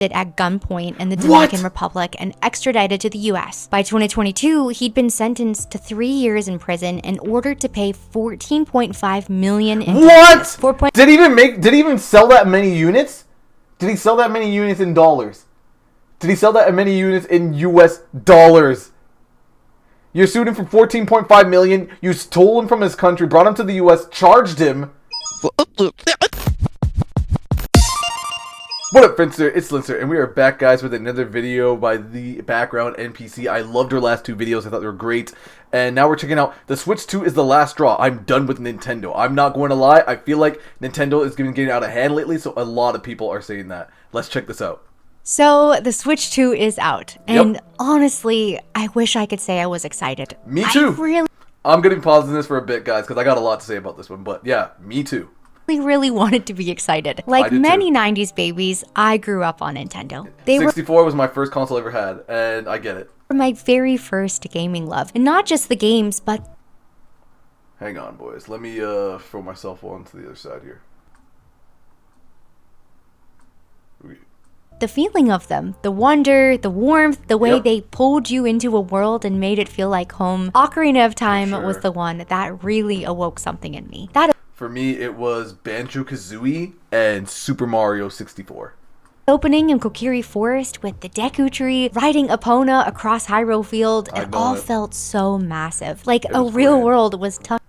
at gunpoint in the Dominican Republic and extradited to the US. By 2022, he'd been sentenced to 3 years in prison and ordered to pay $14.5 million in taxes. What? Did he even sell that many units? Did he sell that many units in dollars? Did he sell that many units in US dollars? You sued him for $14.5 million. You stole him from his country, brought him to the US, charged him. What up, Finster? It's Linster, and we are back, guys, with another video by the BackgroundNPC. I loved her last two videos. I thought they were great. And now we're checking out the Switch 2 is the last straw. I'm done with Nintendo. I'm not going to lie. I feel like Nintendo is getting out of hand lately, so a lot of people are saying that. Let's check this out. So, the Switch 2 is out. And honestly, I wish I could say I was excited. Me too. I'm going to be pausing this for a bit, guys, because I got a lot to say about this one. But yeah, me too. Really wanted to be excited. Like many 90s babies, I grew up on Nintendo. 64 was my first console I ever had, and I get it. My very first gaming love. And not just the games, but... Hang on, boys. Let me throw myself on to the other side here. The feeling of them, the wonder, the warmth, the way they pulled you into a world and made it feel like home. Ocarina of Time was the one that really awoke something in me. For me, it was Banjo-Kazooie and Super Mario 64. Opening in Kokiri Forest with the Deku Tree, riding Epona across Hyrule Field, it all felt so massive. Like a real world was tucked.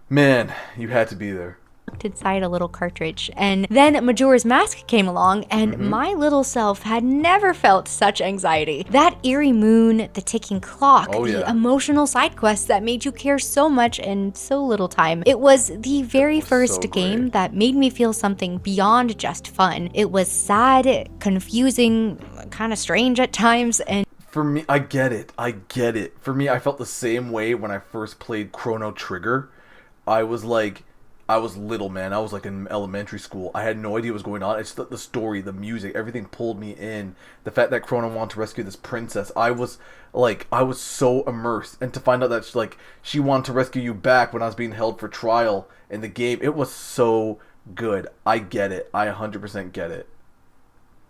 Man, you had to be there. Inside a little cartridge. And then Majora's Mask came along, and my little self had never felt such anxiety. That eerie moon, the ticking clock, the emotional side quests that made you care so much in so little time. It was the very first game that made me feel something beyond just fun. It was sad, confusing, kind of strange at times, and for me, I get it. For me, I felt the same way when I first played Chrono Trigger. I was little, man. I was like in elementary school. I had no idea what was going on. It's the story, the music, everything pulled me in. The fact that Chrono wanted to rescue this princess, I was so immersed. And to find out that she wanted to rescue you back when I was being held for trial in the game, it was so good. I get it. I 100% get it.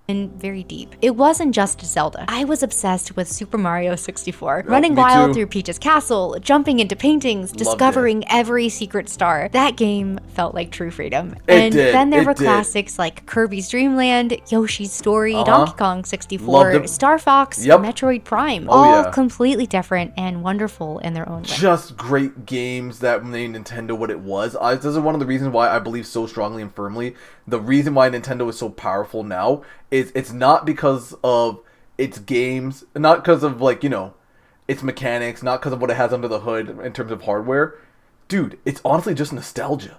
And very deep. It wasn't just Zelda. I was obsessed with Super Mario 64. Running wild through Peach's castle, jumping into paintings, discovering every secret star. That game felt like true freedom. Then there were classics like Kirby's Dream Land, Yoshi's Story, Donkey Kong 64, Star Fox, Metroid Prime. All completely different and wonderful in their own way. Just great games that made Nintendo what it was. This is one of the reasons why I believe so strongly and firmly. The reason why Nintendo is so powerful now is it's not because of its games, not because of its mechanics, not because of what it has under the hood in terms of hardware. Dude, it's honestly just nostalgia.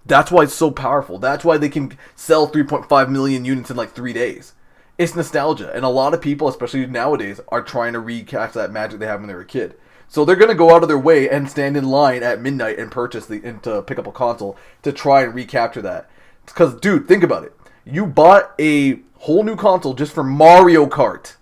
That's why it's so powerful. That's why they can sell 3.5 million units in 3 days. It's nostalgia, and a lot of people, especially nowadays, are trying to recapture that magic they had when they were a kid. So they're gonna go out of their way and stand in line at midnight and to pick up a console to try and recapture that. Because, dude, think about it. You bought a whole new console just for Mario Kart.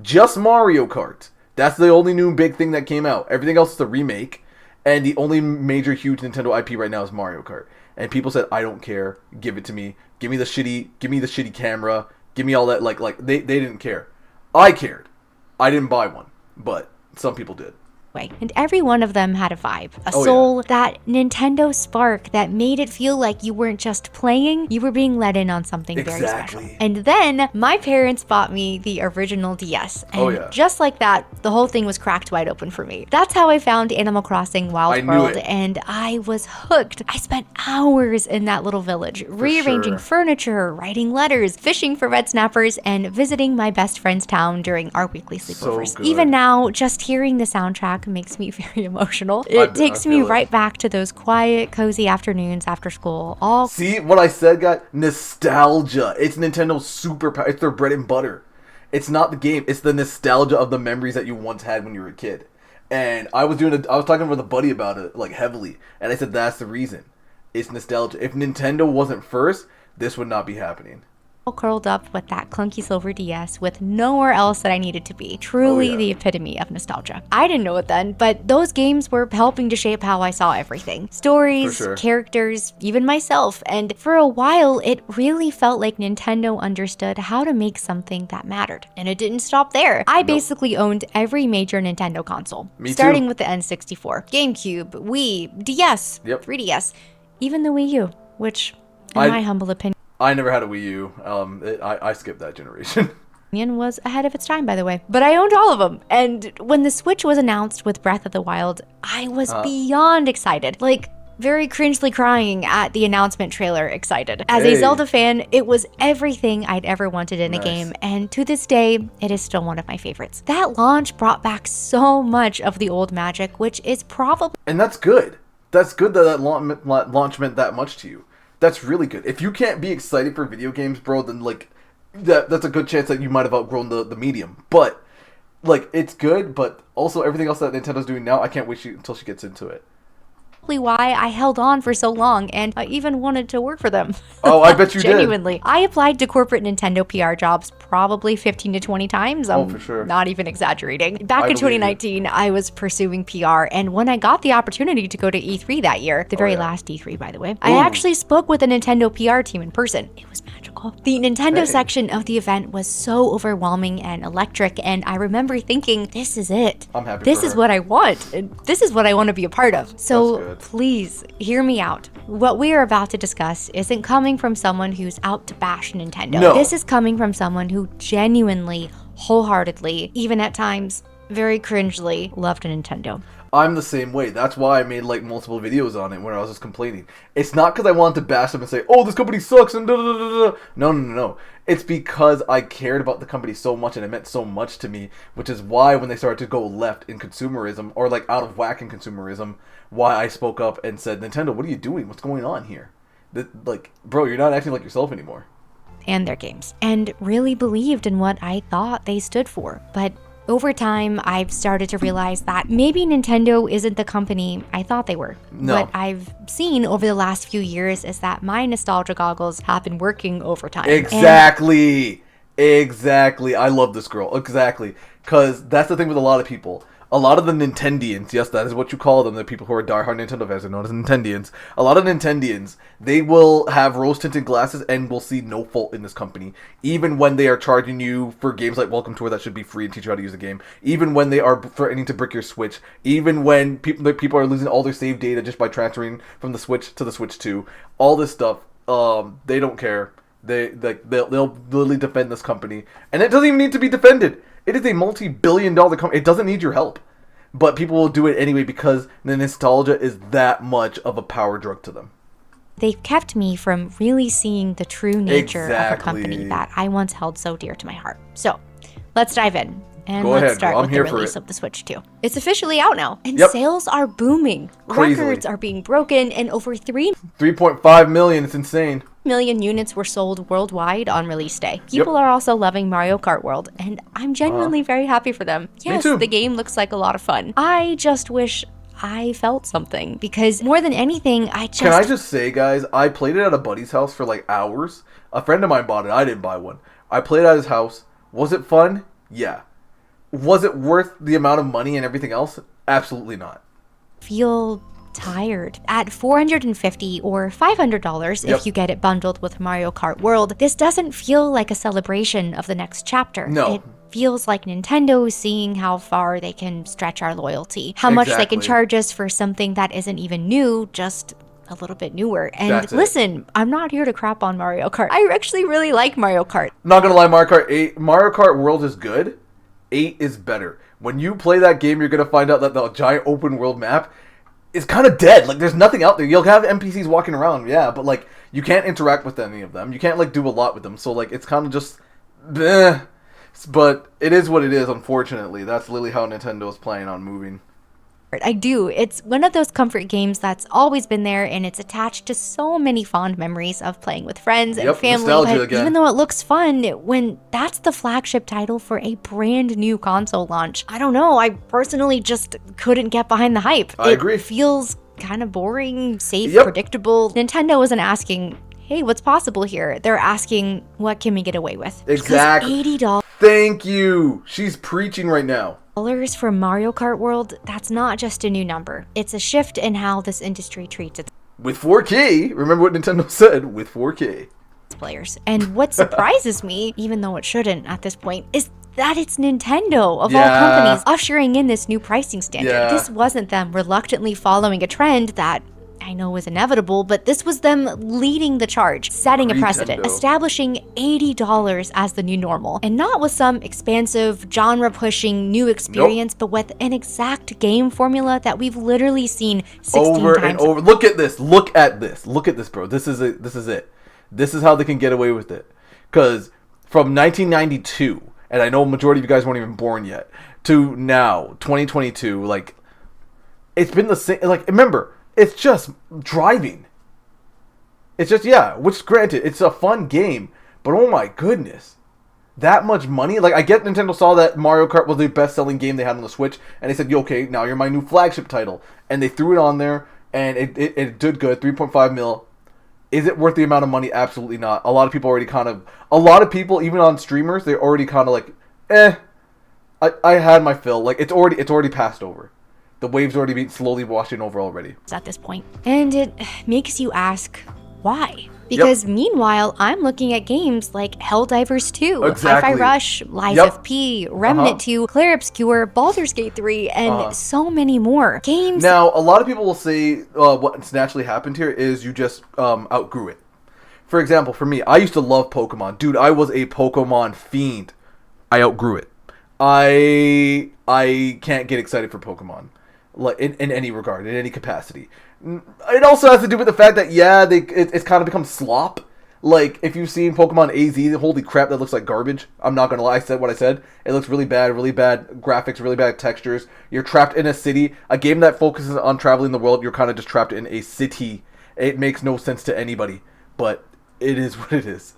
Just Mario Kart. That's the only new big thing that came out. Everything else is a remake. And the only major huge Nintendo IP right now is Mario Kart. And people said, I don't care. Give it to me. Give me the shitty camera. Give me all that. They didn't care. I cared. I didn't buy one. But some people did. And every one of them had a vibe, a soul, that Nintendo spark that made it feel like you weren't just playing, you were being let in on something very special. And then my parents bought me the original DS, and just like that, the whole thing was cracked wide open for me. That's how I found Animal Crossing Wild World, and I was hooked. I spent hours in that little village, rearranging furniture, writing letters, fishing for red snappers, and visiting my best friend's town during our weekly sleepovers. Even now, just hearing the soundtrack makes me very emotional. It takes me right back to those quiet, cozy afternoons after school. See what I said, guys? Nostalgia. It's Nintendo's superpower. It's their bread and butter. It's not the game. It's the nostalgia of the memories that you once had when you were a kid. And I was talking with a buddy about it, heavily. And I said, that's the reason. It's nostalgia. If Nintendo wasn't first, this would not be happening. curled up with that clunky silver DS with nowhere else that I needed to be. Truly the epitome of nostalgia. I didn't know it then, but those games were helping to shape how I saw everything. Stories, characters, even myself. And for a while, it really felt like Nintendo understood how to make something that mattered. And it didn't stop there. I basically owned every major Nintendo console. Starting with the N64, GameCube, Wii, DS, 3DS, even the Wii U, which, in my humble opinion, I never had a Wii U. I skipped that generation. Was ahead of its time, by the way. But I owned all of them. And when the Switch was announced with Breath of the Wild, I was beyond excited. Like, very cringely crying at the announcement trailer excited. As a Zelda fan, it was everything I'd ever wanted in a game. And to this day, it is still one of my favorites. That launch brought back so much of the old magic, which is probably... And that's good. That's good that launch meant that much to you. That's really good. If you can't be excited for video games, bro, then, like, that's a good chance that you might have outgrown the medium. But, like, it's good, but also everything else that Nintendo's doing now, I can't wait until she gets into it. Why I held on for so long, and I even wanted to work for them. Oh, I bet you Genuinely. I applied to corporate Nintendo PR jobs probably 15 to 20 times. For sure. Not even exaggerating. Back in 2019, I was pursuing PR, and when I got the opportunity to go to E3 that year, the very last E3, by the way, I actually spoke with a Nintendo PR team in person. It was magical. The Nintendo section of the event was so overwhelming and electric, and I remember thinking, this is it. I'm happy This is what I want, and this is what I want to be a part of. So please, hear me out. What we are about to discuss isn't coming from someone who's out to bash Nintendo. No. This is coming from someone who genuinely, wholeheartedly, even at times, very cringely, loved Nintendo. I'm the same way. That's why I made, like, multiple videos on it when I was just complaining. It's not because I wanted to bash them and say, oh, this company sucks and da-da-da-da-da. No. It's because I cared about the company so much and it meant so much to me, which is why when they started to go left in consumerism, or, like, out of whack in consumerism, why I spoke up and said, Nintendo, what are you doing? What's going on here? Like, bro, you're not acting like yourself anymore. And their games. And really believed in what I thought they stood for. But over time, I've started to realize that maybe Nintendo isn't the company I thought they were. No. What I've seen over the last few years is that my nostalgia goggles have been working overtime. Exactly. I love this girl. Exactly. Because that's the thing with a lot of people. A lot of the Nintendians, yes, that is what you call them, the people who are diehard Nintendo fans are known as Nintendians. A lot of Nintendians, they will have rose-tinted glasses and will see no fault in this company. Even when they are charging you for games like Welcome Tour that should be free and teach you how to use the game. Even when they are threatening to brick your Switch. Even when people are losing all their save data just by transferring from the Switch to the Switch 2. All this stuff, they don't care. They'll literally defend this company. And it doesn't even need to be defended. It is a multi-billion-dollar company. It doesn't need your help. But people will do it anyway because the nostalgia is that much of a power drug to them. They've kept me from really seeing the true nature of a company that I once held so dear to my heart. So, let's dive in. And let's start with the release of the Switch 2. It's officially out now, and sales are booming. Crazily. Records are being broken, and over 3.5 million. It's insane. million units were sold worldwide on release day. People are also loving Mario Kart World, and I'm genuinely very happy for them. Yes, the game looks like a lot of fun. I just wish I felt something, because more than anything, Can I just say, guys, I played it at a buddy's house for like hours. A friend of mine bought it. I didn't buy one. I played at his house. Was it fun? Yeah. Was it worth the amount of money and everything else? Absolutely not. Feel tired. At $450 or $500 if you get it bundled with Mario Kart World, this doesn't feel like a celebration of the next chapter. No. It feels like Nintendo seeing how far they can stretch our loyalty, how much they can charge us for something that isn't even new, just a little bit newer. And listen, I'm not here to crap on Mario Kart. I actually really like Mario Kart. Not gonna lie, Mario Kart World is good. 8 is better. When you play that game, you're gonna find out that the giant open world map is kind of dead. Like, there's nothing out there. You'll have NPCs walking around, but like, you can't interact with any of them. You can't like do a lot with them. So like, it's kind of just bleh. But it is what it is, unfortunately. That's literally how Nintendo is planning on moving. I do. It's one of those comfort games that's always been there, and it's attached to so many fond memories of playing with friends and family. But even though it looks fun, when that's the flagship title for a brand new console launch, I don't know. I personally just couldn't get behind the hype. I agree. It feels kind of boring, safe, predictable. Nintendo isn't asking, hey, what's possible here? They're asking, what can we get away with? Exactly. Because $80 Thank you. She's preaching right now. for Mario Kart World, that's not just a new number. It's a shift in how this industry treats its With 4K, remember what Nintendo said, with 4K. players. And what surprises me, even though it shouldn't at this point, is that it's Nintendo, of all companies, ushering in this new pricing standard. This wasn't them reluctantly following a trend that I know was inevitable, but this was them leading the charge, setting a precedent, establishing $80 as the new normal, and not with some expansive, genre-pushing new experience, but with an exact game formula that we've literally seen 16 over times. and over. Look at this. Look at this. Look at this, bro. This is it. This is it. This is how they can get away with it. Because from 1992, and I know a majority of you guys weren't even born yet, to now, 2022, like, it's been the same. Like, remember, it's just driving. It's just, yeah, which granted, it's a fun game, but oh my goodness. That much money? Like, I get Nintendo saw that Mario Kart was the best-selling game they had on the Switch, and they said, yo, okay, now you're my new flagship title. And they threw it on there, and it did good, 3.5 mil. Is it worth the amount of money? Absolutely not. A lot of people already even on streamers, they're already kind of like, I had my fill. Like, it's already passed over. The wave's already been slowly washing over already. At this point. And it makes you ask, why? Because meanwhile, I'm looking at games like Helldivers 2, Hi-Fi Rush, Lies FP, Remnant 2, Clair Obscur, Baldur's Gate 3, and so many more. Games. Now, a lot of people will say what's naturally happened here is you just outgrew it. For example, for me, I used to love Pokemon. Dude, I was a Pokemon fiend. I outgrew it. I can't get excited for Pokemon. Like in any regard, in any capacity. It also has to do with the fact that it's kind of become slop. Like if you've seen Pokemon AZ, holy crap, that looks like garbage. I'm not gonna lie, I said what I said. It looks really bad graphics, really bad textures. You're trapped in a city. A game that focuses on traveling the world, you're kind of just trapped in a city. It makes no sense to anybody, but it is what it is.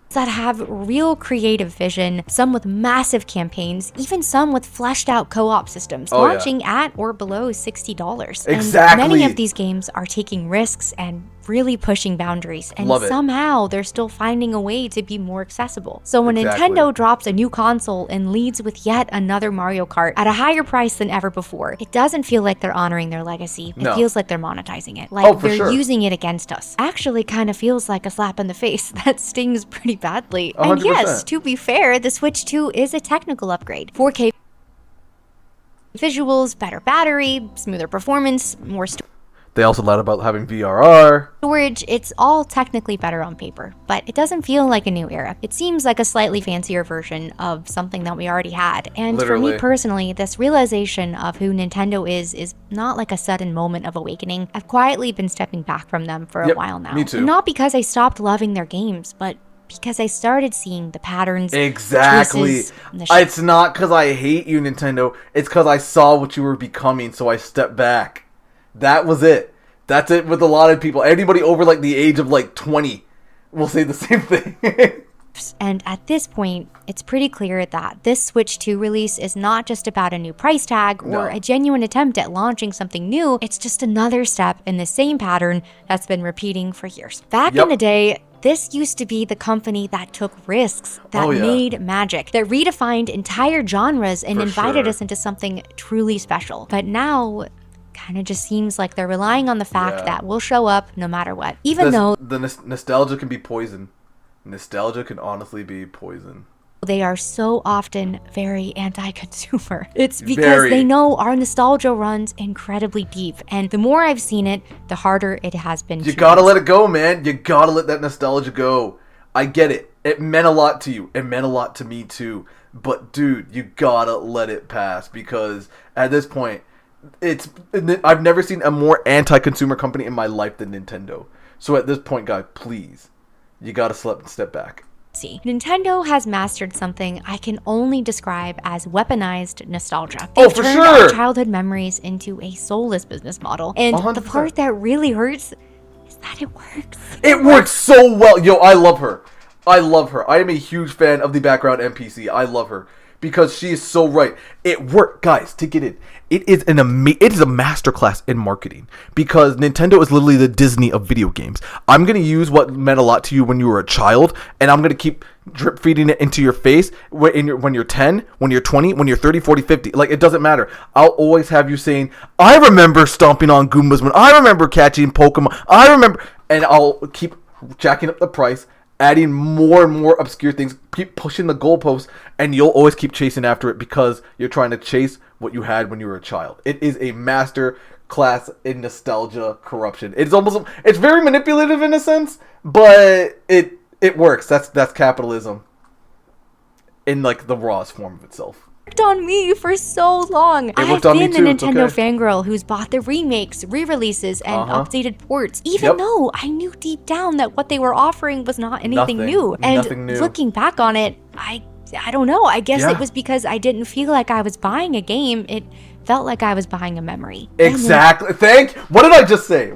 That have real creative vision, some with massive campaigns, even some with fleshed out co-op systems, launching at or below $60. Exactly. And many of these games are taking risks and really pushing boundaries, and somehow they're still finding a way to be more accessible. So when Nintendo drops a new console and leads with yet another Mario Kart at a higher price than ever before, it doesn't feel like they're honoring their legacy. It feels like they're monetizing it. Like they're using it against us. Actually kind of feels like a slap in the face that stings pretty badly. 100%. And yes, to be fair, the Switch 2 is a technical upgrade. 4K visuals, better battery, smoother performance, more They also lied about having VRR. Storage, it's all technically better on paper, but it doesn't feel like a new era. It seems like a slightly fancier version of something that we already had. And for me personally, this realization of who Nintendo is not like a sudden moment of awakening. I've quietly been stepping back from them for a while now. Me too. And not because I stopped loving their games, but because I started seeing the patterns. Exactly. It's not because I hate you, Nintendo. It's because I saw what you were becoming, so I stepped back. That was it. That's it with a lot of people. Anybody over like the age of like 20 will say the same thing. And at this point, it's pretty clear that this Switch 2 release is not just about a new price tag or a genuine attempt at launching something new. It's just another step in the same pattern that's been repeating for years. Back in the day, this used to be the company that took risks, that made magic, that redefined entire genres and invited us into something truly special. But now kind of just seems like they're relying on the fact that we'll show up no matter what. Even though the nostalgia can be poison. Nostalgia can honestly be poison. They are so often very anti-consumer. It's because they know our nostalgia runs incredibly deep, and the more I've seen it, the harder it has been. You gotta let it go, man. You gotta let that nostalgia go. I get it. It meant a lot to you. It meant a lot to me too. But dude, you gotta let it pass, because at this point, I've never seen a more anti-consumer company in my life than Nintendo. So at this point, guys, please, you gotta step back. Nintendo has mastered something I can only describe as weaponized nostalgia. They've turned our childhood memories into a soulless business model. And 100%. The part that really hurts is that it works. It works so well. Yo, I love her. I love her. I am a huge fan of the background NPC. I love her because she is so right. It worked, guys. To get in, it is a masterclass in marketing because Nintendo is literally the Disney of video games. I'm gonna use what meant a lot to you when you were a child, and I'm gonna keep drip feeding it into your face when you're 10, when you're 20, when you're 30, 40, 50. Like, it doesn't matter. I'll always have you saying, I remember stomping on Goombas when I remember catching Pokemon. I remember, and I'll keep jacking up the price, adding more and more obscure things, keep pushing the goalposts, and you'll always keep chasing after it because you're trying to chase what you had when you were a child. It is a master class in nostalgia corruption. It's very manipulative in a sense, but it works. That's capitalism in like the rawest form of itself. Worked on me for so long. I've been the Nintendo fangirl who's bought the remakes, re-releases, and updated ports, even though I knew deep down that what they were offering was not anything new. And looking back on it, I don't know. I guess it was because I didn't feel like I was buying a game. It felt like I was buying a memory. Exactly. What did I just say?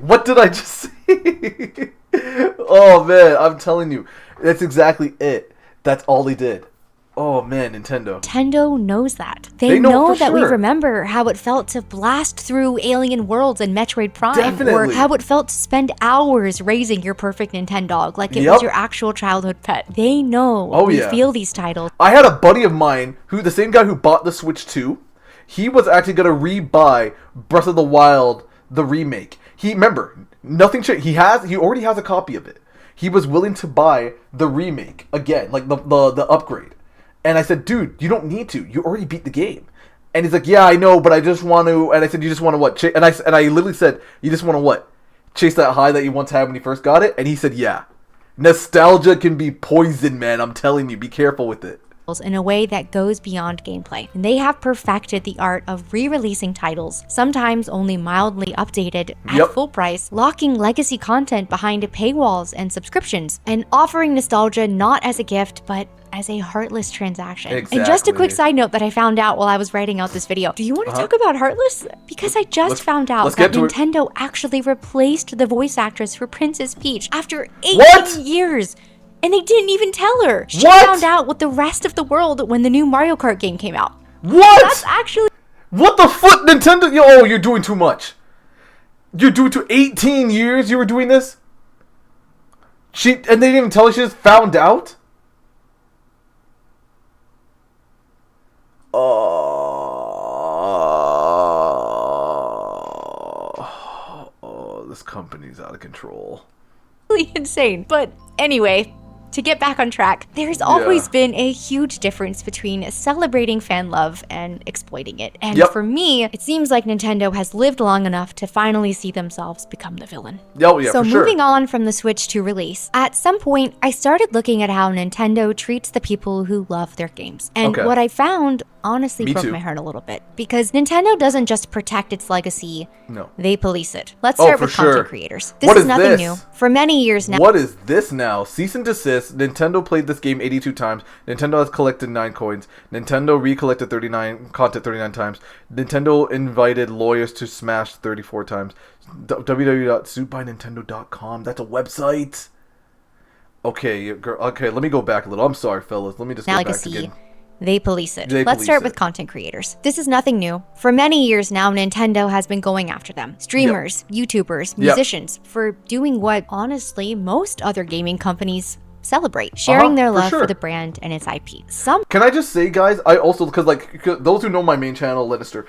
Oh man, I'm telling you, that's exactly it. That's all they did. Oh man, Nintendo. Nintendo knows that. They know that we remember how it felt to blast through Alien Worlds and Metroid Prime. Definitely. Or how it felt to spend hours raising your perfect Nintendog like it was your actual childhood pet. They know we feel these titles. I had a buddy of mine the same guy who bought the Switch 2, he was actually going to re-buy Breath of the Wild, the remake. Nothing changed. He already has a copy of it. He was willing to buy the remake again, like the upgrade. And I said, dude, you don't need to. You already beat the game. And he's like, yeah, I know, but I just want to. And I said, you just want to what? And I literally said, you just want to what? Chase that high that you once had when you first got it? And he said, yeah. Nostalgia can be poison, man. I'm telling you, be careful with it. In a way that goes beyond gameplay. And they have perfected the art of re-releasing titles, sometimes only mildly updated at full price, locking legacy content behind paywalls and subscriptions, and offering nostalgia not as a gift, but as a heartless transaction. Exactly. And just a quick side note that I found out while I was writing out this video. Do you want to talk about Heartless? Because I just found out that Nintendo actually replaced the voice actress for Princess Peach after 18 years. And they didn't even tell her. She found out with the rest of the world when the new Mario Kart game came out. What? That's actually... What the fuck, Nintendo? Oh, you're doing too much. You're doing 18 years you were doing this? And they didn't even tell her, she just found out? Oh, this company's out of control. Insane. But anyway, to get back on track, there's always been a huge difference between celebrating fan love and exploiting it. And for me, it seems like Nintendo has lived long enough to finally see themselves become the villain. So moving on from the Switch 2 release, at some point, I started looking at how Nintendo treats the people who love their games. And what I found honestly broke my heart a little bit, because Nintendo doesn't just protect its legacy, they police it. Let's start with content creators. This is nothing new. For many years now. What is this now? Cease and desist. Nintendo played this game 82 times. Nintendo has collected 9 coins. Nintendo recollected 39 times. Nintendo invited lawyers to smash 34 times. www.suitbynintendo.com. That's a website. Okay, let me go back a little. I'm sorry, fellas. Let me just go back again. They police it. Let's start with content creators. This is nothing new. For many years now, Nintendo has been going after them. Streamers, YouTubers, musicians, for doing what, honestly, most other gaming companies celebrate. Sharing their love for the brand and its IP. Can I just say, guys, I also, because those who know my main channel, Lannister,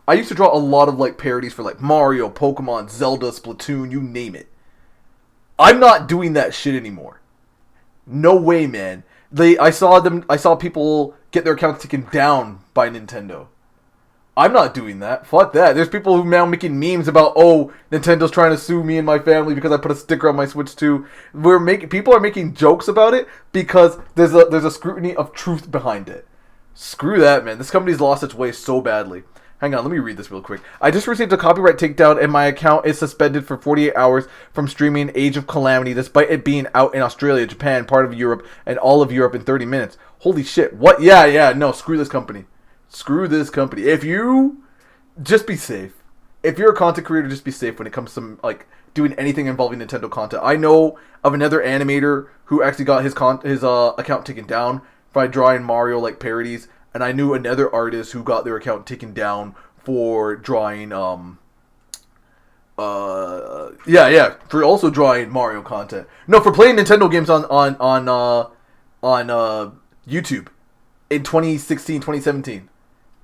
I used to draw a lot of parodies for Mario, Pokemon, Zelda, Splatoon, you name it. I'm not doing that shit anymore. No way, man. I saw people get their accounts taken down by Nintendo. I'm not doing that. Fuck that. There's people who are now making memes about, oh, Nintendo's trying to sue me and my family because I put a sticker on my Switch 2. People are making jokes about it because there's a scrutiny of truth behind it. Screw that, man. This company's lost its way so badly. Hang on, let me read this real quick. I just received a copyright takedown and my account is suspended for 48 hours from streaming Age of Calamity despite it being out in Australia, Japan, part of Europe, and all of Europe in 30 minutes. Holy shit. What? Yeah, no, screw this company. Screw this company. Just be safe. If you're a content creator, just be safe when it comes to doing anything involving Nintendo content. I know of another animator who actually got his account taken down by drawing Mario like parodies, and I knew another artist who got their account taken down for drawing for also drawing Mario content. No, for playing Nintendo games on YouTube in 2016, 2017.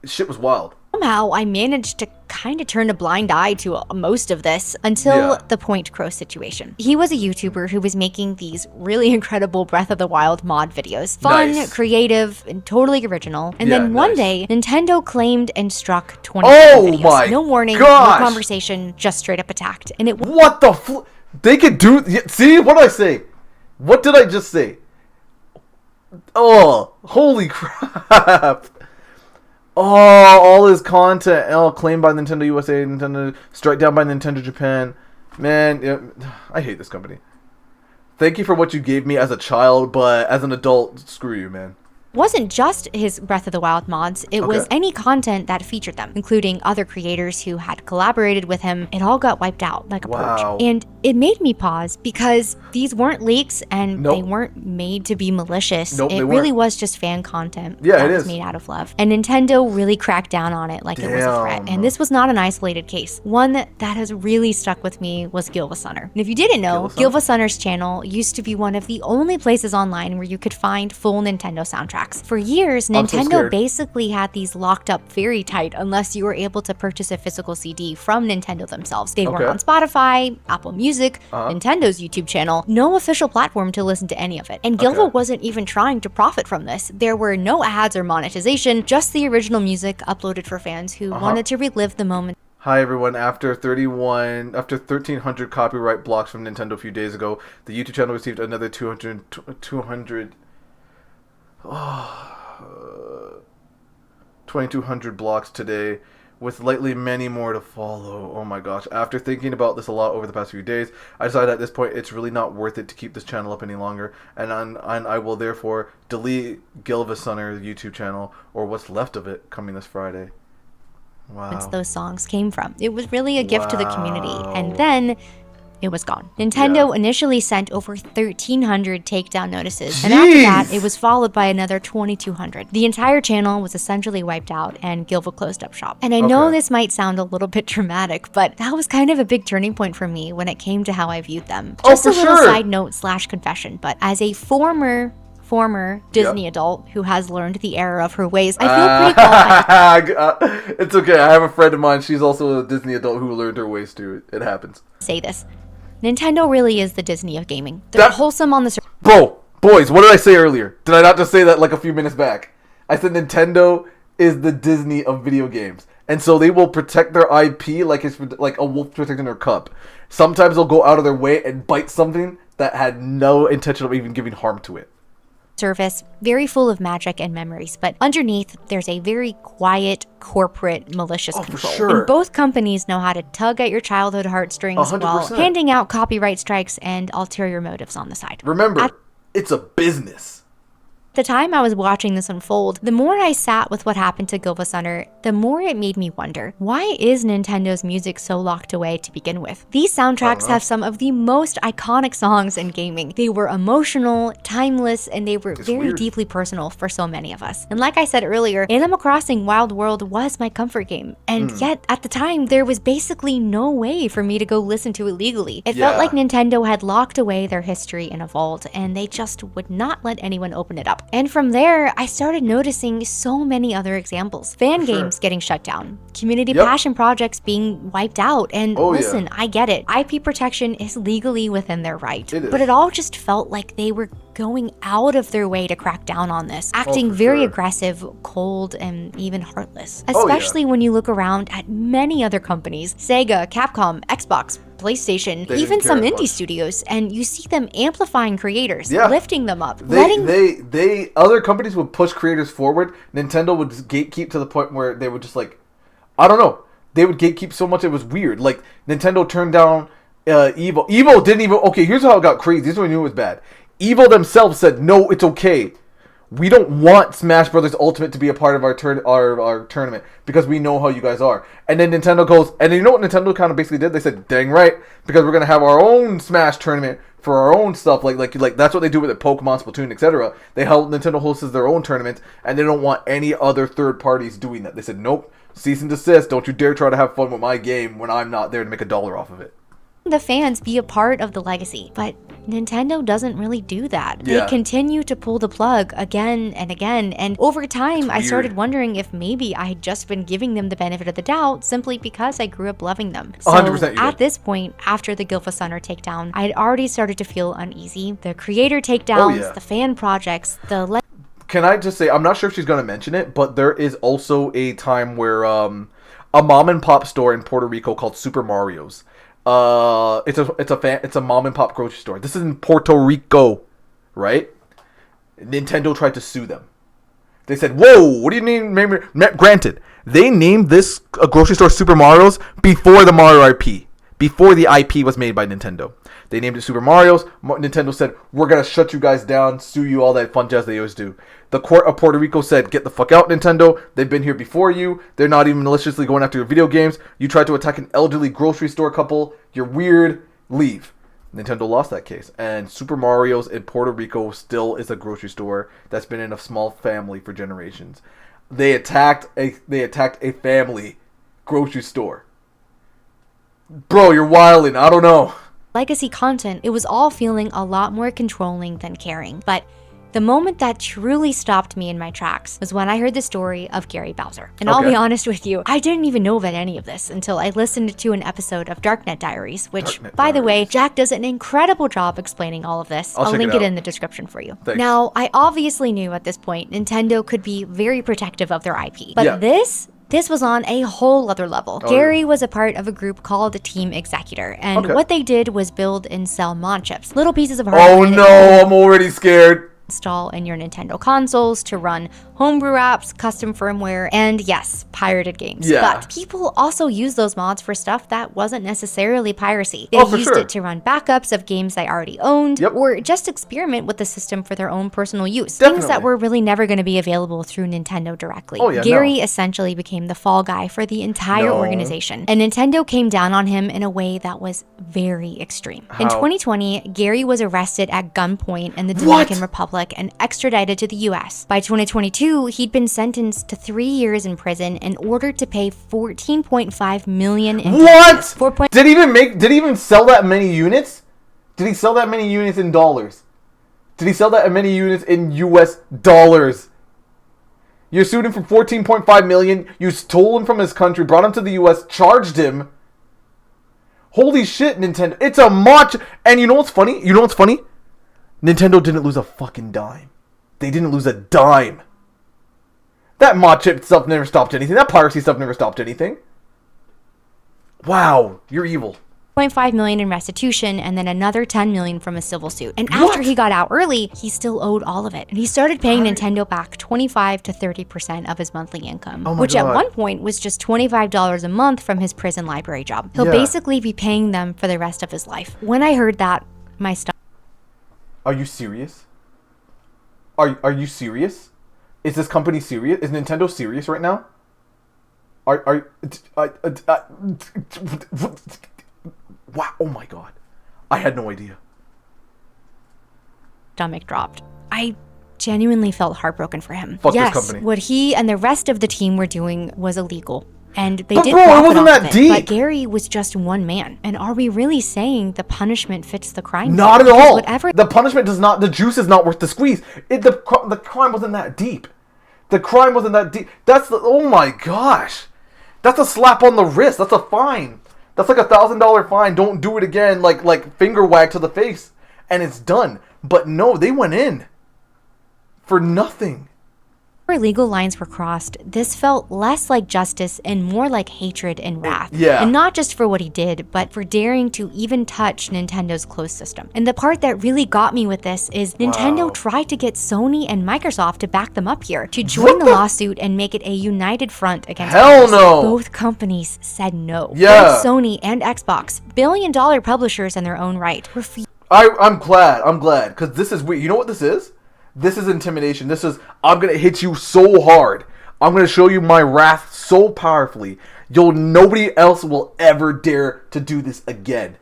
Shit was wild. Somehow, I managed to kind of turn a blind eye to most of this until the Point Crow situation. He was a YouTuber who was making these really incredible Breath of the Wild mod videos. Fun, creative, and totally original. And then one day, Nintendo claimed and struck 20 videos. My no warning, gosh. no conversation, just straight up attacked. And it What the they could do... See, what did I say? What did I just say? Oh, holy crap. Oh, all his content, claimed by Nintendo USA, Nintendo strike down by Nintendo Japan. Man, I hate this company. Thank you for what you gave me as a child, but as an adult, screw you, man. wasn't just his Breath of the Wild mods, it was any content that featured them, including other creators who had collaborated with him. It all got wiped out like a purge. And it made me pause because these weren't leaks and they weren't made to be malicious. It really was just fan content that was made out of love. And Nintendo really cracked down on it like it was a threat. And this was not an isolated case. One that has really stuck with me was Gilva Sunner. And if you didn't know, Gilva Sunner's channel used to be one of the only places online where you could find full Nintendo soundtracks. For years, Nintendo basically had these locked up very tight unless you were able to purchase a physical CD from Nintendo themselves. They weren't on Spotify, Apple Music, Nintendo's YouTube channel, no official platform to listen to any of it. And Gilva wasn't even trying to profit from this. There were no ads or monetization, just the original music uploaded for fans who wanted to relive the moment. Hi everyone, after 1,300 copyright blocks from Nintendo a few days ago, the YouTube channel received another 2,200 blocks today, with likely many more to follow. Oh my gosh. After thinking about this a lot over the past few days, I decided at this point it's really not worth it to keep this channel up any longer, and I will therefore delete Gilva Sunner's YouTube channel, or what's left of it, coming this Friday. Wow. Those songs came from. It was really a gift to the community. And then it was gone. Nintendo initially sent over 1,300 takedown notices. And after that, it was followed by another 2,200. The entire channel was essentially wiped out and Gilva closed up shop. And I know this might sound a little bit dramatic, but that was kind of a big turning point for me when it came to how I viewed them. Just a little side note / confession, but as a former Disney adult who has learned the error of her ways, I feel pretty qualified. It's okay. I have a friend of mine. She's also a Disney adult who learned her ways too. It happens. Say this. Nintendo really is the Disney of gaming. They're wholesome on the surface. Bro, boys, what did I say earlier? Did I not just say that like a few minutes back? I said Nintendo is the Disney of video games. And so they will protect their IP like it's like a wolf protecting their cub. Sometimes they'll go out of their way and bite something that had no intention of even giving harm to it. Surface, very full of magic and memories, but underneath there's a very quiet, corporate, malicious control. And both companies know how to tug at your childhood heartstrings 100%. While handing out copyright strikes and ulterior motives on the side. Remember, it's a business. The time I was watching this unfold, the more I sat with what happened to Gilva Sunner, the more it made me wonder, why is Nintendo's music so locked away to begin with? These soundtracks have some of the most iconic songs in gaming. They were emotional, timeless, and they were very deeply personal for so many of us. And like I said earlier, Animal Crossing Wild World was my comfort game. And yet, at the time, there was basically no way for me to go listen to it legally. It felt like Nintendo had locked away their history in a vault, and they just would not let anyone open it up. And from there, I started noticing so many other examples. Fan games getting shut down, community passion projects being wiped out, and listen, I get it. IP protection is legally within their right. But it all just felt like they were going out of their way to crack down on this, acting very aggressive, cold, and even heartless. Especially when you look around at many other companies, Sega, Capcom, Xbox, PlayStation, even some indie studios, and you see them amplifying creators, lifting them up, other companies would push creators forward. Nintendo would just gatekeep to the point where they would just like, I don't know, they would gatekeep so much it was weird. Like Nintendo turned down Evo. Evo didn't even, here's how it got crazy. This is when I knew it was bad. Evo themselves said, no, it's okay. we don't want Smash Brothers Ultimate to be a part of our tournament because we know how you guys are. And then Nintendo goes, and you know what Nintendo kind of basically did? They said, dang right, because we're going to have our own Smash tournament for our own stuff. Like that's what they do with the Pokemon, Splatoon, etc. Nintendo hosts their own tournaments, and they don't want any other third parties doing that. They said, nope, cease and desist. Don't you dare try to have fun with my game when I'm not there to make $1 off of it. The fans be a part of the legacy, but Nintendo doesn't really do that. Yeah. They continue to pull the plug again and again, and over time I started wondering if maybe I had just been giving them the benefit of the doubt simply because I grew up loving them. So 100% at this point, after the Gilfasunner takedown, I had already started to feel uneasy. The creator takedowns, the fan projects, Can I just say, I'm not sure if she's going to mention it, but there is also a time where a mom and pop store in Puerto Rico called Super Mario's. It's a mom and pop grocery store. This is in Puerto Rico, right? Nintendo tried to sue them. They said, "Whoa, what do you mean?" Granted, they named this grocery store Super Mario's before the Mario IP, before the IP was made by Nintendo. They named it Super Mario's. Nintendo said, "We're gonna shut you guys down, sue you, all that fun jazz they always do." The court of Puerto Rico said, "Get the fuck out, Nintendo. They've been here before you. They're not even maliciously going after your video games. You tried to attack an elderly grocery store couple. You're weird. Leave." Nintendo lost that case, and Super Mario's in Puerto Rico still is a grocery store that's been in a small family for generations. They attacked a family grocery store. Bro, you're wilding. I don't know. Legacy content, it was all feeling a lot more controlling than caring. But the moment that truly stopped me in my tracks was when I heard the story of Gary Bowser. And I'll be honest with you, I didn't even know about any of this until I listened to an episode of Darknet Diaries, which, by the way, Jack does an incredible job explaining all of this. I'll link it in the description for you. Thanks. Now, I obviously knew at this point Nintendo could be very protective of their IP. But this was on a whole other level. Gary was a part of a group called the Team Executor, and what they did was build and sell mod chips, little pieces of hardware. Oh no, I'm already scared. Install in your Nintendo consoles to run homebrew apps, custom firmware, and yes, pirated games. But people also use those mods for stuff that wasn't necessarily piracy. They used it to run backups of games they already owned, or just experiment with the system for their own personal use. Things that were really never going to be available through Nintendo directly. Gary essentially became the fall guy for the entire organization, and Nintendo came down on him in a way that was very extreme. In 2020, Gary was arrested at gunpoint in the Dominican Republic and extradited to the US. By 2022, he'd been sentenced to 3 years in prison and ordered to pay $14.5 million in taxes. Did he even sell that many units? Did he sell that many units in dollars? Did he sell that many units in US dollars? You sued him for $14.5 million, you stole him from his country, brought him to the US, charged him. Holy shit, Nintendo. It's a mod. And you know what's funny? Nintendo didn't lose a fucking dime. They didn't lose a dime. That mod chip stuff never stopped anything. That piracy stuff never stopped anything. Wow, you're evil. $0.5 million in restitution and then another $10 million from a civil suit. And after he got out early, he still owed all of it. And he started paying Nintendo back 25 to 30% of his monthly income, which at one point was just $25 a month from his prison library job. He'll basically be paying them for the rest of his life. When I heard that, my stomach. Are you serious? Are you serious? Is this company serious? Is Nintendo serious right now? Wow, oh my god. I had no idea. Stomach dropped. I genuinely felt heartbroken for him. Fuck this company. What he and the rest of the team were doing was illegal. And they did bro, profit it wasn't off that of it. deep. But Gary was just one man. And are we really saying the punishment fits the crime? Not at all. The punishment does not. The juice is not worth the squeeze. The crime wasn't that deep. The crime wasn't that deep. Oh my gosh. That's a slap on the wrist. That's a fine. That's like $1,000 fine. Don't do it again. Like finger wag to the face, and it's done. But no, they went in for nothing. Legal lines were crossed, this felt less like justice and more like hatred and wrath. And not just for what he did, but for daring to even touch Nintendo's closed system. And the part that really got me with this is Nintendo tried to get Sony and Microsoft to back them up here, to join the lawsuit and make it a united front against Xbox. Both companies said no. Both Sony and Xbox, billion-dollar publishers in their own right, refused. I'm glad, because this is weird. You know what this is? This is intimidation. This is, I'm going to hit you so hard. I'm going to show you my wrath so powerfully. Nobody else will ever dare to do this again.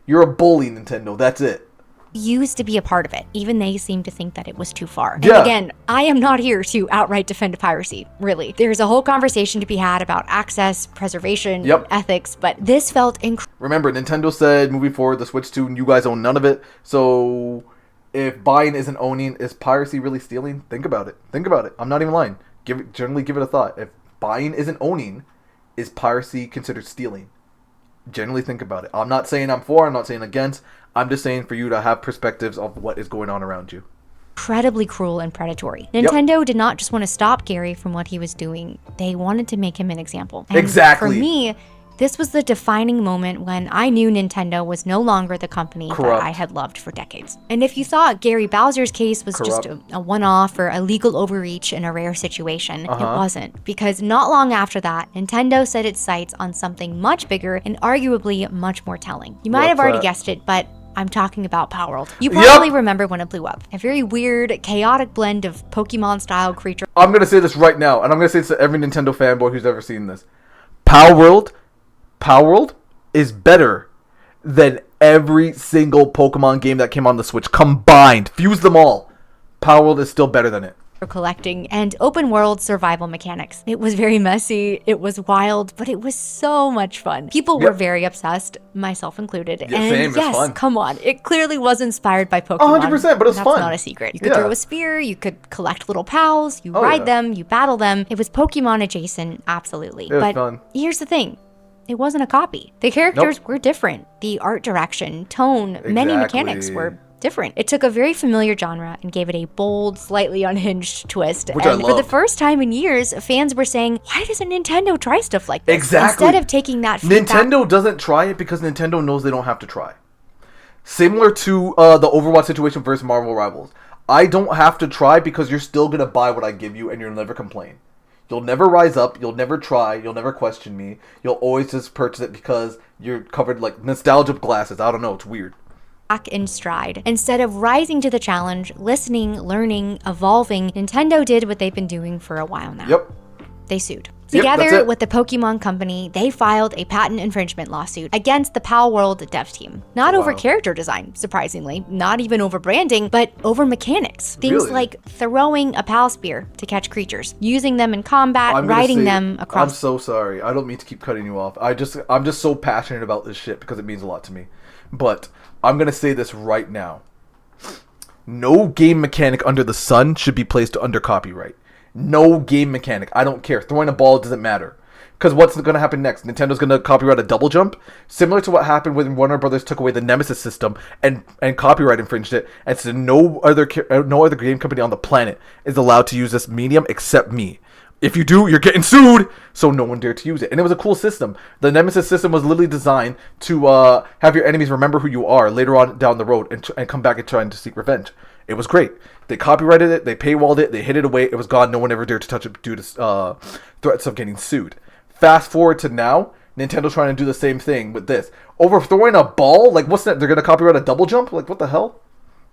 You're a bully, Nintendo. That's it. Used to be a part of it. Even they seem to think that it was too far. Yeah. And again, I am not here to outright defend piracy, really. There's a whole conversation to be had about access, preservation, ethics, but this felt incredible. Remember, Nintendo said moving forward, the Switch 2, you guys own none of it. So if buying isn't owning, is piracy really stealing? Think about it. Think about it. I'm not even lying. Generally give it a thought. If buying isn't owning, is piracy considered stealing? Generally think about it. I'm not saying I'm for, I'm not saying against. I'm just saying for you to have perspectives of what is going on around you. Incredibly cruel and predatory. Nintendo did not just want to stop Gary from what he was doing. They wanted to make him an example. And exactly. For me, this was the defining moment when I knew Nintendo was no longer the company that I had loved for decades. And if you thought Gary Bowser's case was just a one-off or a legal overreach in a rare situation, it wasn't. Because not long after that, Nintendo set its sights on something much bigger and arguably much more telling. You might have already guessed it, but I'm talking about Palworld. You probably remember when it blew up. A very weird, chaotic blend of Pokemon-style creatures. I'm going to say this right now, and I'm going to say this to every Nintendo fanboy who's ever seen this. Palworld is better than every single Pokemon game that came on the Switch combined. Fuse them all. Palworld is still better than it. Collecting and open world survival mechanics. It was very messy, it was wild, but it was so much fun. People were very obsessed, myself included. Yeah, and same, yes, fun. Come on, it clearly was inspired by Pokemon. 100%, but it's fun. That's not a secret. You could throw a spear, you could collect little pals, you ride them, you battle them. It was Pokemon adjacent, absolutely. It was but fun. Here's the thing. It wasn't a copy. The characters were different. The art direction, tone, many mechanics were different. It took a very familiar genre and gave it a bold, slightly unhinged twist. Which and I for the loved. first time in years, fans were saying, why doesn't Nintendo try stuff like this? Exactly. Instead of taking that feedback. Nintendo doesn't try it because Nintendo knows they don't have to try. Similar to the Overwatch situation versus Marvel Rivals. I don't have to try because you're still going to buy what I give you and you'll never complain. You'll never rise up, you'll never try, you'll never question me. You'll always just purchase it because you're covered like nostalgia glasses. I don't know, it's weird. Back in stride. Instead of rising to the challenge, listening, learning, evolving, Nintendo did what they've been doing for a while now. Yep. They sued. Yep, Together with the Pokemon Company, they filed a patent infringement lawsuit against the Palworld dev team. Not over character design, surprisingly, not even over branding, but over mechanics. Things like throwing a Pal Spear to catch creatures, using them in combat, riding them across. I'm so sorry. I don't mean to keep cutting you off. I'm just so passionate about this shit because it means a lot to me. But I'm going to say this right now. No game mechanic under the sun should be placed under copyright. No game mechanic. I don't care. Throwing a ball doesn't matter. Because what's going to happen next? Nintendo's going to copyright a double jump? Similar to what happened when Warner Brothers took away the Nemesis system and copyright infringed it. And so no other game company on the planet is allowed to use this medium except me. If you do, you're getting sued. So no one dared to use it. And it was a cool system. The Nemesis system was literally designed to have your enemies remember who you are later on down the road and come back and try to seek revenge. It was great. They copyrighted it, they paywalled it, they hid it away, it was gone, no one ever dared to touch it due to threats of getting sued. Fast forward to now, Nintendo's trying to do the same thing with this. Overthrowing a ball? Like, what's that? They're going to copyright a double jump? Like, what the hell?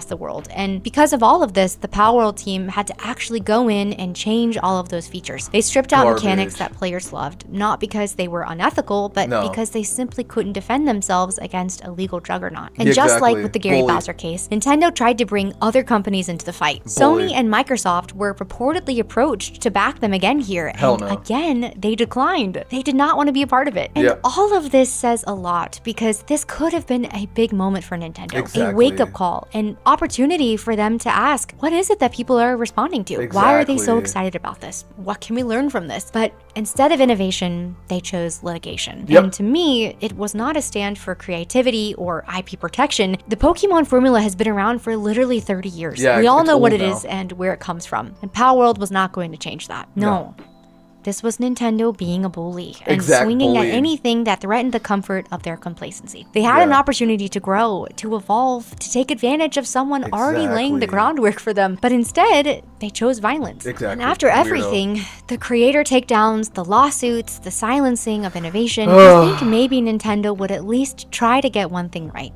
The world. And because of all of this, the Palworld team had to actually go in and change all of those features. They stripped out mechanics that players loved, not because they were unethical, but because they simply couldn't defend themselves against a legal juggernaut. And just like with the Gary Bowser case, Nintendo tried to bring other companies into the fight. Sony and Microsoft were purportedly approached to back them again here, and again, they declined. They did not want to be a part of it. And all of this says a lot, because this could have been a big moment for Nintendo, a wake-up call, and opportunity for them to ask, what is it that people are responding to? Why are they so excited about this? What can we learn from this? But instead of innovation, they chose litigation. And to me, it was not a stand for creativity or IP protection. The Pokemon formula has been around for literally 30 years. We all know what it is and where it comes from. And Palworld was not going to change that. No. This was Nintendo being a bully and swinging at anything that threatened the comfort of their complacency. They had an opportunity to grow, to evolve, to take advantage of someone already laying the groundwork for them. But instead, they chose violence. And after everything, the creator takedowns, the lawsuits, the silencing of innovation, I think maybe Nintendo would at least try to get one thing right.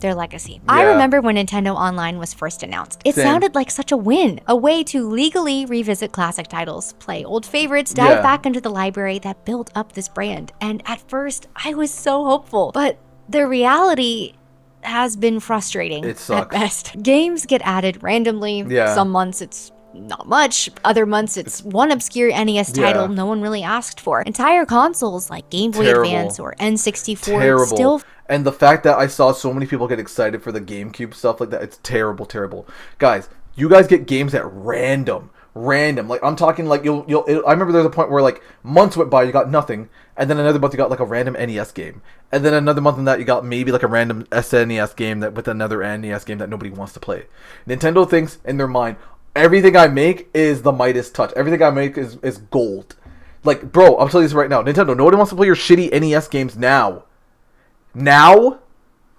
their legacy. I remember when Nintendo Online was first announced. It sounded like such a win, a way to legally revisit classic titles, play old favorites, dive back into the library that built up this brand. And at first, I was so hopeful, but the reality has been frustrating at best. Games get added randomly. Some months it's not much. Other months it's one obscure NES title no one really asked for. Entire consoles like Game Boy Advance or N64 still. And the fact that I saw so many people get excited for the GameCube stuff like that, it's terrible, terrible. Guys, you guys get games at random. Like, I'm talking like I remember there's a point where like months went by, you got nothing, and then another month you got like a random NES game, and then another month in that you got maybe like a random SNES game that with another NES game that nobody wants to play. Nintendo thinks in their mind, everything I make is the Midas touch. Everything I make is gold. Like, bro, I'm telling you this right now. Nintendo, nobody wants to play your shitty NES games now.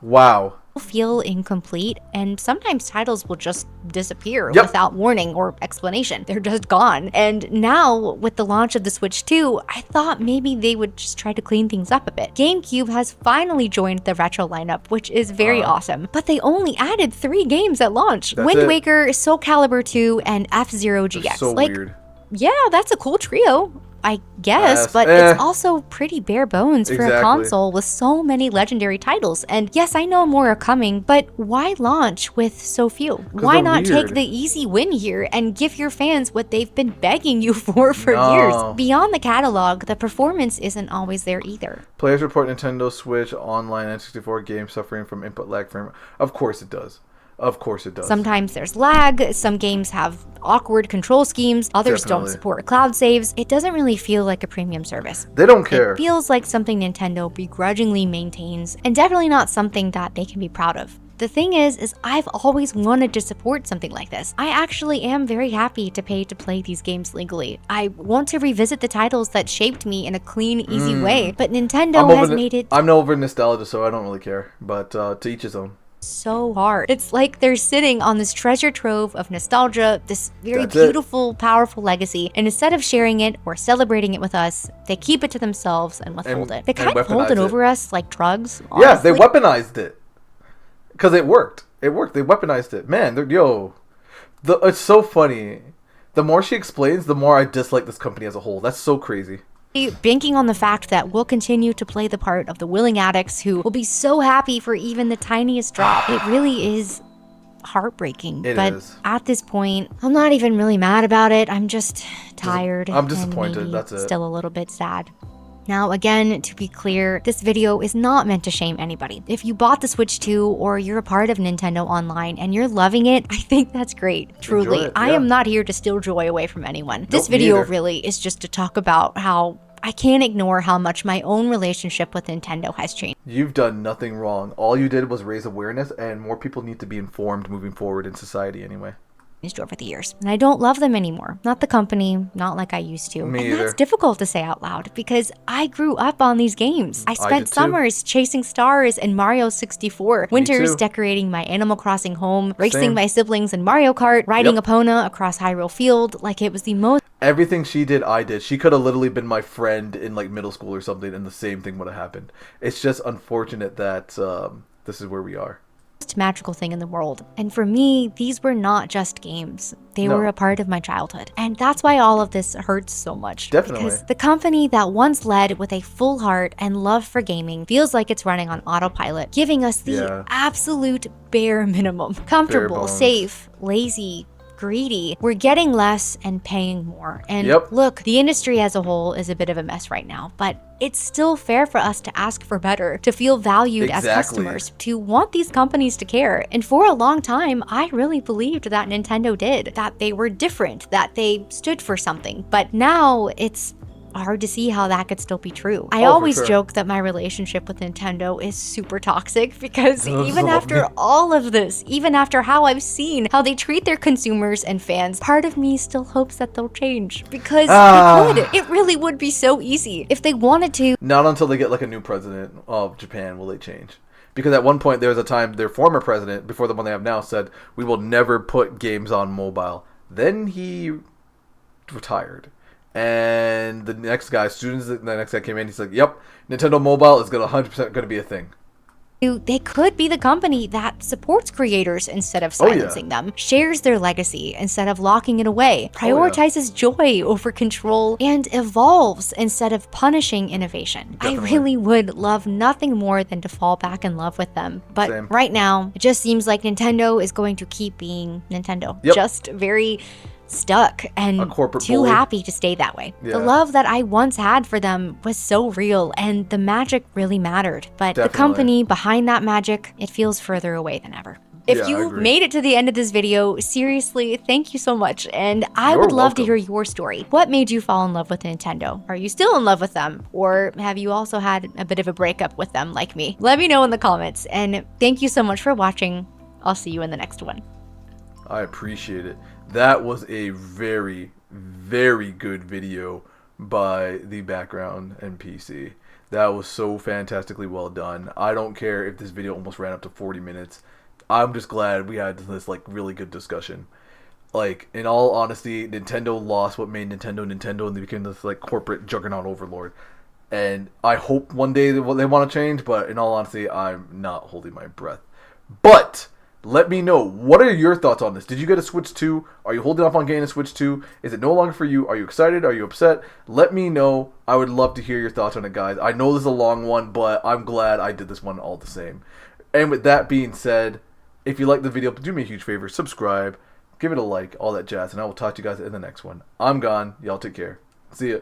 Wow. Feel incomplete, and sometimes titles will just disappear without warning or explanation. They're just gone. And now, with the launch of the Switch 2, I thought maybe they would just try to clean things up a bit. GameCube has finally joined the retro lineup, which is very awesome. But they only added 3 games at launch. Wind Waker, Soul Calibur 2, and F-Zero GX. So weird. Yeah, that's a cool trio, I guess, but it's also pretty bare bones for a console with so many legendary titles. And yes, I know more are coming, but why launch with so few? Why not take the easy win here and give your fans what they've been begging you for years? Beyond the catalog, the performance isn't always there either. Players report Nintendo Switch Online N64 games suffering from input lag frame. Of course it does. Of course it does. Sometimes there's lag, some games have awkward control schemes, others don't support cloud saves. It doesn't really feel like a premium service. They don't care. It feels like something Nintendo begrudgingly maintains, and definitely not something that they can be proud of. The thing is I've always wanted to support something like this. I actually am very happy to pay to play these games legally. I want to revisit the titles that shaped me in a clean, easy way, but Nintendo has made it... I'm over nostalgia, so I don't really care, but to each his own. So hard. It's like they're sitting on this treasure trove of nostalgia, this very beautiful, powerful legacy, and instead of sharing it or celebrating it with us, they keep it to themselves and withhold it. They kind of hold it over us like drugs, honestly. Yeah, they weaponized it. Because it worked. It worked. They weaponized it. Man, it's so funny. The more she explains, the more I dislike this company as a whole. That's so crazy. Banking on the fact that we'll continue to play the part of the willing addicts who will be so happy for even the tiniest drop. It really is heartbreaking. But at this point, I'm not even really mad about it. I'm just tired. I'm disappointed. That's it. Still a little bit sad. Now, again, to be clear, this video is not meant to shame anybody. If you bought the Switch 2 or you're a part of Nintendo Online and you're loving it, I think that's great. Truly. I am not here to steal joy away from anyone. This video really is just to talk about how I can't ignore how much my own relationship with Nintendo has changed. You've done nothing wrong. All you did was raise awareness, and more people need to be informed moving forward in society anyway. Over the years, and I don't love them anymore. Not the company, not like I used to. Me and either. That's difficult to say out loud because I grew up on these games. I spent summers chasing stars in Mario 64, winters decorating my Animal Crossing home, racing my siblings in Mario Kart, riding Epona across Hyrule Field like it was the most. Everything she did, I did. She could have literally been my friend in like middle school or something, and the same thing would have happened. It's just unfortunate that this is where we are. Magical thing in the world. And for me, these were not just games. They were a part of my childhood. And that's why all of this hurts so much. Definitely. Because the company that once led with a full heart and love for gaming feels like it's running on autopilot, giving us the absolute bare minimum. Comfortable, safe, lazy, greedy. We're getting less and paying more. And look, the industry as a whole is a bit of a mess right now, but it's still fair for us to ask for better, to feel valued as customers, to want these companies to care. And for a long time, I really believed that Nintendo did, that they were different, that they stood for something. But now it's hard to see how that could still be true. I always joke that my relationship with Nintendo is super toxic because even after all of this, even after how I've seen how they treat their consumers and fans, part of me still hopes that they'll change because they could. It really would be so easy if they wanted to. Not until they get like a new president of Japan will they change. Because at one point there was a time their former president, before the one they have now, said, "We will never put games on mobile." Then he retired. And the next guy, as soon as the next guy came in, he's like, "Yep, Nintendo Mobile is 100% going to be a thing." They could be the company that supports creators instead of silencing them, shares their legacy instead of locking it away, prioritizes joy over control, and evolves instead of punishing innovation. Definitely. I really would love nothing more than to fall back in love with them. But right now, it just seems like Nintendo is going to keep being Nintendo. Just very stuck and too happy to stay that way. The love that I once had for them was so real, and the magic really mattered. But the company behind that magic, it feels further away than ever. If you made it to the end of this video, seriously, thank you so much. And I would love to hear your story. What made you fall in love with Nintendo? Are you still in love with them? Or have you also had a bit of a breakup with them like me? Let me know in the comments. And thank you so much for watching. I'll see you in the next one. I appreciate it. That was a very, very good video by the BackgroundNPC. That was so fantastically well done. I don't care if this video almost ran up to 40 minutes. I'm just glad we had this like really good discussion. Like, in all honesty, Nintendo lost what made Nintendo Nintendo, and they became this like corporate juggernaut overlord. And I hope one day they want to change, but in all honesty, I'm not holding my breath. But let me know, what are your thoughts on this? Did you get a Switch 2? Are you holding off on getting a Switch 2? Is it no longer for you? Are you excited? Are you upset? Let me know. I would love to hear your thoughts on it, guys. I know this is a long one, but I'm glad I did this one all the same. And with that being said, if you like the video, do me a huge favor. Subscribe. Give it a like. All that jazz. And I will talk to you guys in the next one. I'm gone. Y'all take care. See ya.